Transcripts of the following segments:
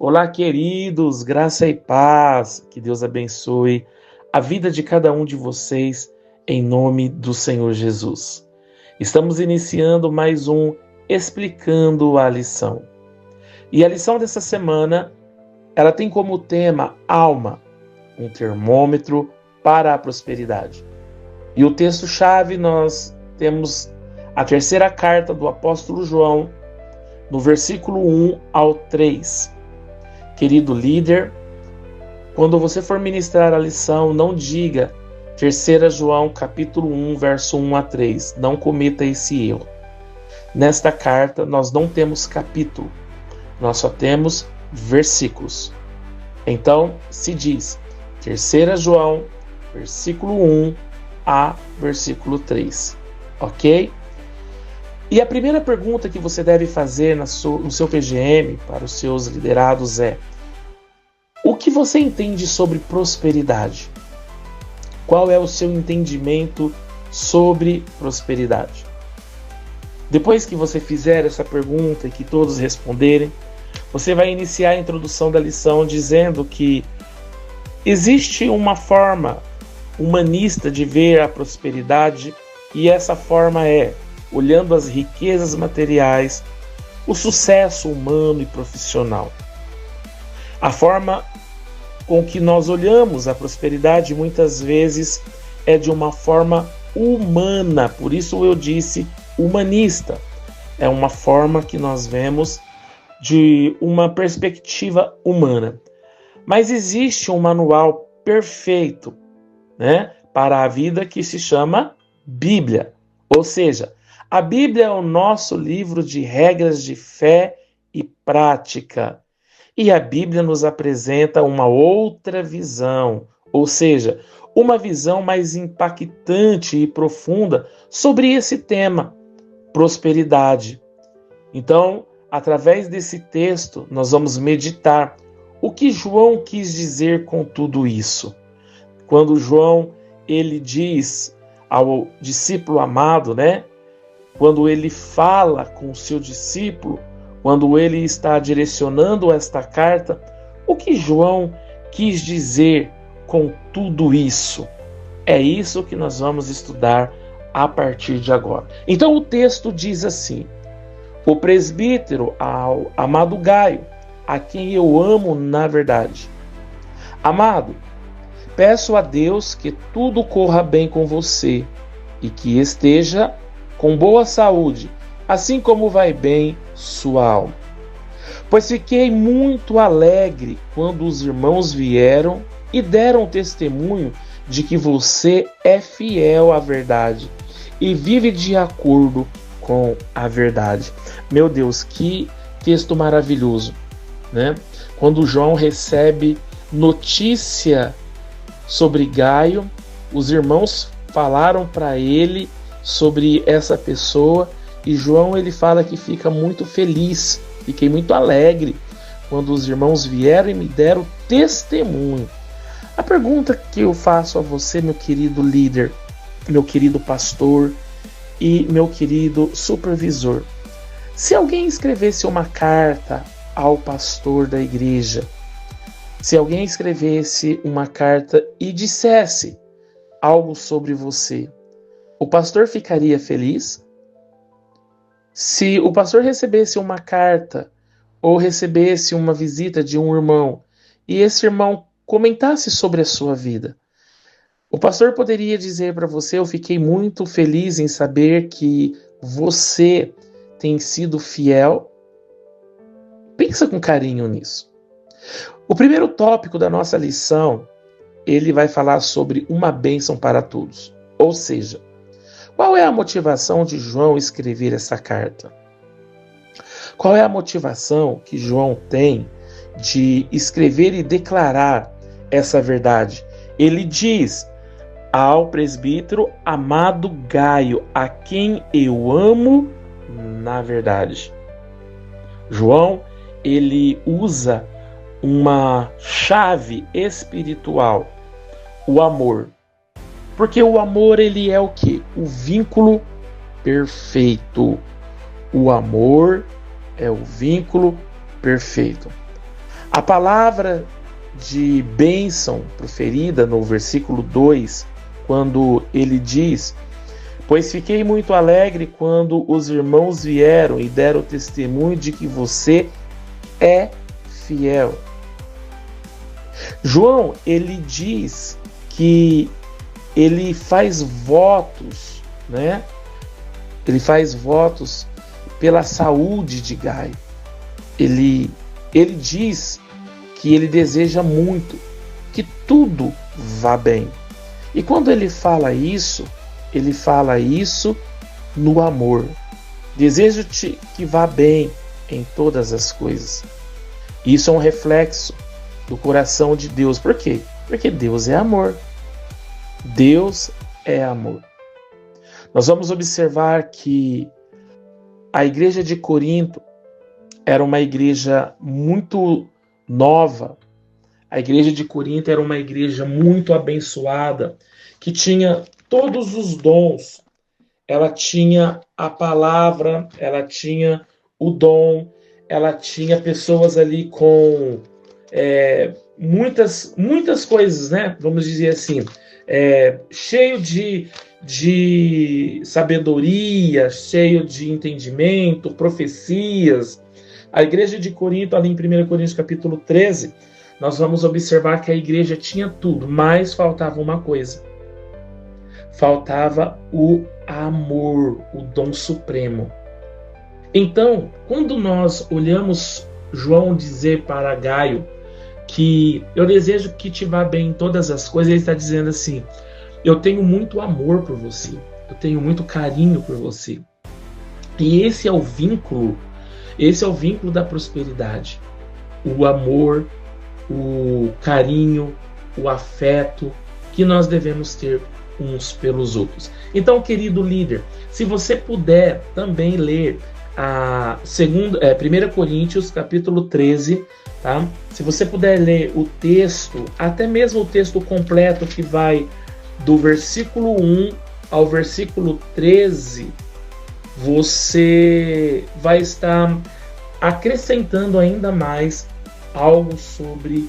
Olá, queridos, graça e paz, que Deus abençoe a vida de cada um de vocês, em nome do Senhor Jesus. Estamos iniciando mais um Explicando a Lição. E a lição dessa semana, ela tem como tema alma, um termômetro para a prosperidade. E o texto-chave nós temos a terceira carta do apóstolo João, no versículo 1 ao 3. Querido líder, quando você for ministrar a lição, não diga 3 João capítulo 1, verso 1 a 3. Não cometa esse erro. Nesta carta nós não temos capítulo, nós só temos versículos. Então se diz 3 João, versículo 1 a versículo 3. Ok? E a primeira pergunta que você deve fazer no seu PGM para os seus liderados é: o que você entende sobre prosperidade? Qual é o seu entendimento sobre prosperidade? Depois que você fizer essa pergunta e que todos responderem, você vai iniciar a introdução da lição dizendo que existe uma forma humanista de ver a prosperidade, e essa forma é olhando as riquezas materiais, o sucesso humano e profissional. A forma com que nós olhamos a prosperidade muitas vezes é de uma forma humana, por isso eu disse humanista. É uma forma que nós vemos de uma perspectiva humana. Mas existe um manual perfeito, para a vida que se chama Bíblia. Ou seja, a Bíblia é o nosso livro de regras de fé e prática. E a Bíblia nos apresenta uma outra visão, ou seja, uma visão mais impactante e profunda sobre esse tema, prosperidade. Então, através desse texto, nós vamos meditar o que João quis dizer com tudo isso. Quando João ele diz ao discípulo amado, quando ele fala com o seu discípulo, quando ele está direcionando esta carta, o que João quis dizer com tudo isso? É isso que nós vamos estudar a partir de agora. Então o texto diz assim: o presbítero ao amado Gaio, a quem eu amo na verdade. Amado, peço a Deus que tudo corra bem com você e que esteja com boa saúde, assim como vai bem sua alma. Pois fiquei muito alegre quando os irmãos vieram e deram testemunho de que você é fiel à verdade e vive de acordo com a verdade. Meu Deus, que texto maravilhoso, Quando João recebe notícia sobre Gaio, os irmãos falaram para ele sobre essa pessoa, e João ele fala que fica muito feliz, fiquei muito alegre quando os irmãos vieram e me deram testemunho. A pergunta que eu faço a você, meu querido líder, meu querido pastor e meu querido supervisor: se alguém escrevesse uma carta ao pastor da igreja, se alguém escrevesse uma carta e dissesse algo sobre você, o pastor ficaria feliz? Se o pastor recebesse uma carta ou recebesse uma visita de um irmão e esse irmão comentasse sobre a sua vida, o pastor poderia dizer para você: eu fiquei muito feliz em saber que você tem sido fiel? Pensa com carinho nisso. O primeiro tópico da nossa lição, ele vai falar sobre uma bênção para todos. Ou seja, qual é a motivação de João escrever essa carta? Qual é a motivação que João tem de escrever e declarar essa verdade? Ele diz ao presbítero amado Gaio, a quem eu amo na verdade. João, ele usa uma chave espiritual, o amor. Porque o amor, ele é o quê? O vínculo perfeito. O amor é o vínculo perfeito. A palavra de bênção proferida no versículo 2, quando ele diz: pois fiquei muito alegre quando os irmãos vieram e deram testemunho de que você é fiel. João, ele diz que ele faz votos, né? Ele faz votos pela saúde de Gaio. Ele diz que ele deseja muito que tudo vá bem. E quando ele fala isso no amor. Desejo-te que vá bem em todas as coisas. Isso é um reflexo do coração de Deus. Por quê? Porque Deus é amor. Deus é amor. Nós vamos observar que a igreja de Corinto era uma igreja muito nova. A igreja de Corinto era uma igreja muito abençoada, que tinha todos os dons. Ela tinha a palavra, ela tinha o dom, ela tinha pessoas ali com muitas coisas, né? Vamos dizer assim, cheio de sabedoria, cheio de entendimento, profecias. A igreja de Corinto, ali em 1 Coríntios capítulo 13, nós vamos observar que a igreja tinha tudo, mas faltava uma coisa. Faltava o amor, o dom supremo. Então, quando nós olhamos João dizer para Gaio que eu desejo que te vá bem em todas as coisas, ele está dizendo assim: eu tenho muito amor por você, eu tenho muito carinho por você. E esse é o vínculo da prosperidade. O amor, o carinho, o afeto que nós devemos ter uns pelos outros. Então, querido líder, se você puder também ler a 1 Coríntios capítulo 13, tá? Se você puder ler o texto, até mesmo o texto completo que vai do versículo 1 ao versículo 13, você vai estar acrescentando ainda mais algo sobre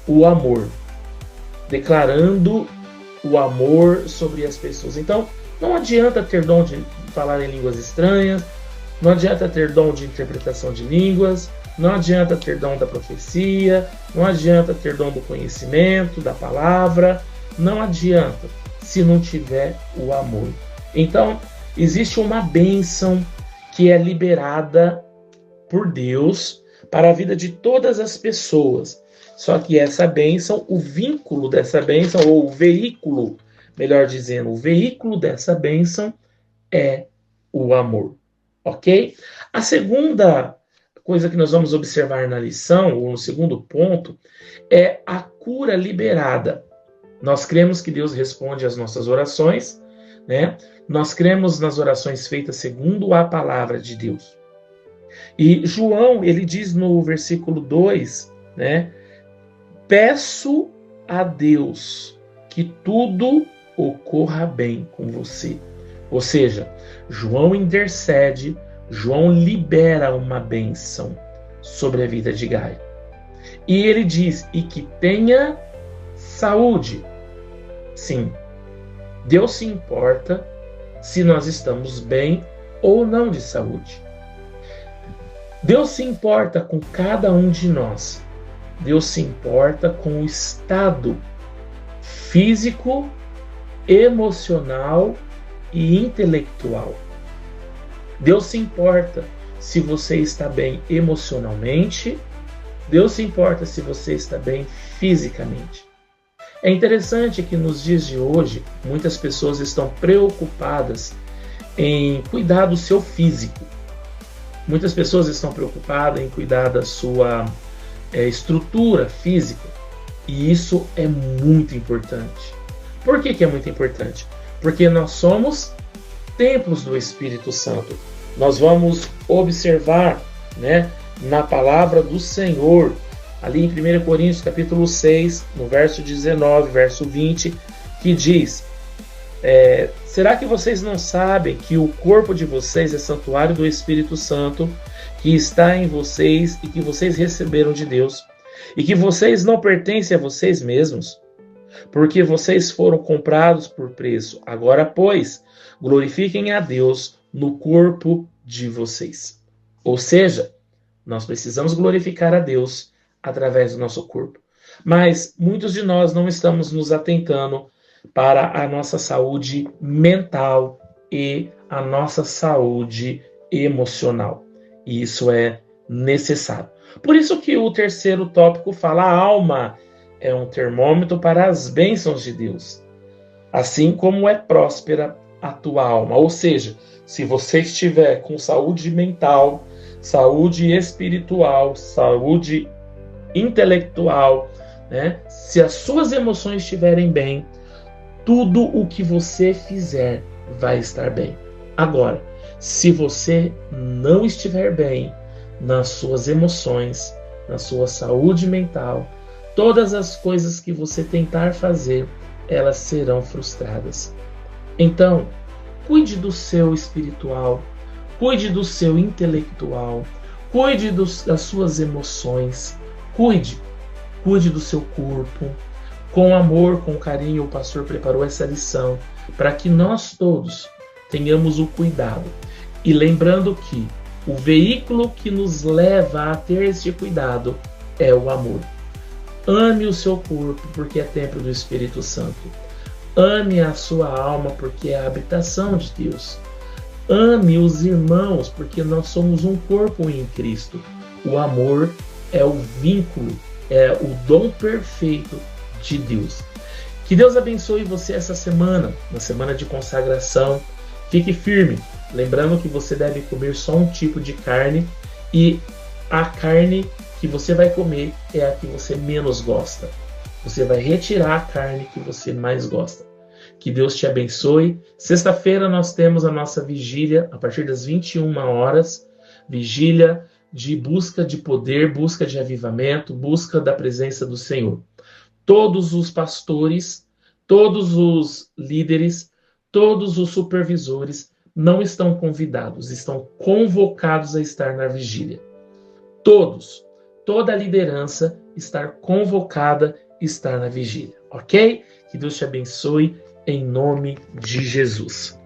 o amor, declarando o amor sobre as pessoas. Então, não adianta ter dom de falar em línguas estranhas, não adianta ter dom de interpretação de línguas, não adianta ter dom da profecia, não adianta ter dom do conhecimento, da palavra, não adianta se não tiver o amor. Então, existe uma bênção que é liberada por Deus para a vida de todas as pessoas. Só que essa bênção, o vínculo dessa bênção, ou o veículo, melhor dizendo, o veículo dessa bênção é o amor. Ok? A segunda coisa que nós vamos observar na lição, ou no segundo ponto, é a cura liberada. Nós cremos que Deus responde às nossas orações, né? Nós cremos nas orações feitas segundo a palavra de Deus. E João, ele diz no versículo 2, né? Peço a Deus que tudo ocorra bem com você. Ou seja, João intercede, João libera uma bênção sobre a vida de Gaio. E ele diz, e que tenha saúde. Sim, Deus se importa se nós estamos bem ou não de saúde. Deus se importa com cada um de nós. Deus se importa com o estado físico, emocional e intelectual. Deus se importa se você está bem emocionalmente. Deus se importa se você está bem fisicamente. É interessante que nos dias de hoje, muitas pessoas estão preocupadas em cuidar do seu físico. Muitas pessoas estão preocupadas em cuidar da sua estrutura física. E isso é muito importante. Por que é muito importante? Porque nós somos templos do Espírito Santo. Nós vamos observar, né, na palavra do Senhor, ali em 1 Coríntios capítulo 6, no verso 19, verso 20, que diz: será que vocês não sabem que o corpo de vocês é santuário do Espírito Santo, que está em vocês e que vocês receberam de Deus? e que vocês não pertencem a vocês mesmos, porque vocês foram comprados por preço. Agora, pois, glorifiquem a Deus no corpo de vocês. Ou seja, nós precisamos glorificar a Deus através do nosso corpo. Mas muitos de nós não estamos nos atentando para a nossa saúde mental e a nossa saúde emocional. E isso é necessário. Por isso que o terceiro tópico fala: a alma é um termômetro para as bênçãos de Deus, assim como é próspera a tua alma. Ou seja, se você estiver com saúde mental, saúde espiritual, saúde intelectual, né? Se as suas emoções estiverem bem, tudo o que você fizer vai estar bem. Agora, se você não estiver bem nas suas emoções, na sua saúde mental, todas as coisas que você tentar fazer, elas serão frustradas. Então, cuide do seu espiritual, cuide do seu intelectual, cuide das suas emoções, cuide do seu corpo. Com amor, com carinho, o pastor preparou essa lição para que nós todos tenhamos o cuidado. E lembrando que o veículo que nos leva a ter esse cuidado é o amor. Ame o seu corpo, porque é templo do Espírito Santo. Ame a sua alma, porque é a habitação de Deus. Ame os irmãos, porque nós somos um corpo em Cristo. O amor é o vínculo, é o dom perfeito de Deus. Que Deus abençoe você essa semana, na semana de consagração. Fique firme, lembrando que você deve comer só um tipo de carne, e a carne que você vai comer é a que você menos gosta. Você vai retirar a carne que você mais gosta. Que Deus te abençoe. Sexta-feira nós temos a nossa vigília a partir das 21 horas, vigília de busca de poder, busca de avivamento, busca da presença do Senhor. Todos os pastores, todos os líderes, todos os supervisores não estão convidados, estão convocados a estar na vigília. Todos, toda a liderança está convocada a estar na vigília, ok? Que Deus te abençoe em nome de Jesus.